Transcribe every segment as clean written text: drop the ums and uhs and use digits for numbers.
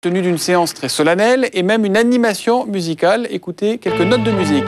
Tenue d'une séance très solennelle et même une animation musicale. Écoutez quelques notes de musique.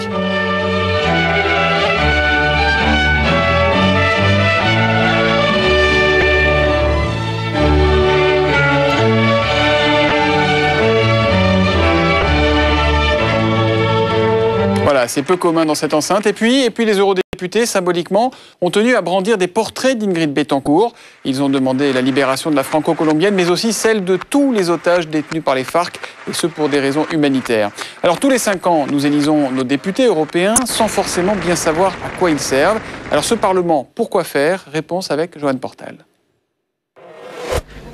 Voilà, c'est peu commun dans cette enceinte. Et puis les eurodéputés, symboliquement, ont tenu à brandir des portraits d'Ingrid Betancourt. Ils ont demandé la libération de la franco-colombienne, mais aussi celle de tous les otages détenus par les FARC, et ce pour des raisons humanitaires. Alors tous les 5 ans, nous élisons nos députés européens sans forcément bien savoir à quoi ils servent. Alors ce Parlement, pourquoi faire? Réponse avec Joanne Portal.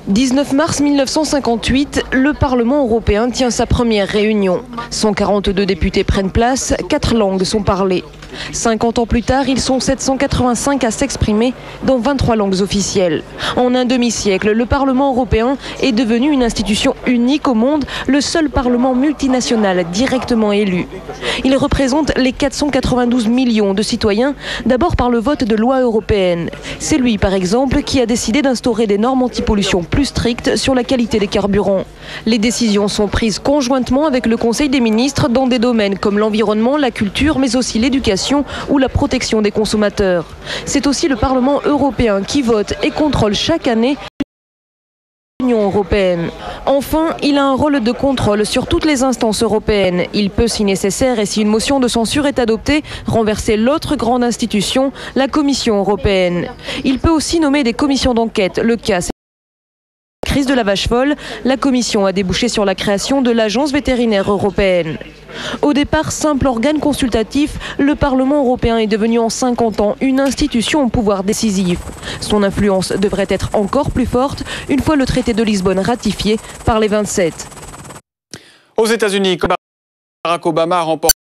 19 mars 1958, le Parlement européen tient sa première réunion. 142 députés prennent place, 4 langues sont parlées. 50 ans plus tard, ils sont 785 à s'exprimer dans 23 langues officielles. En un demi-siècle, le Parlement européen est devenu une institution unique au monde, le seul Parlement multinational directement élu. Il représente les 492 millions de citoyens, d'abord par le vote de lois européennes. C'est lui, par exemple, qui a décidé d'instaurer des normes anti-pollution plus strictes sur la qualité des carburants. Les décisions sont prises conjointement avec le Conseil des ministres dans des domaines comme l'environnement, la culture, mais aussi l'éducation ou la protection des consommateurs. C'est aussi le Parlement européen qui vote et contrôle chaque année l'Union européenne. Enfin, il a un rôle de contrôle sur toutes les instances européennes. Il peut, si nécessaire et si une motion de censure est adoptée, renverser l'autre grande institution, la Commission européenne. Il peut aussi nommer des commissions d'enquête. Le cas, c'est la crise de la vache folle. La Commission a débouché sur la création de l'Agence vétérinaire européenne. Au départ, simple organe consultatif, le Parlement européen est devenu en 50 ans une institution au pouvoir décisif. Son influence devrait être encore plus forte une fois le traité de Lisbonne ratifié par les 27. Aux États-Unis, Barack Obama remporte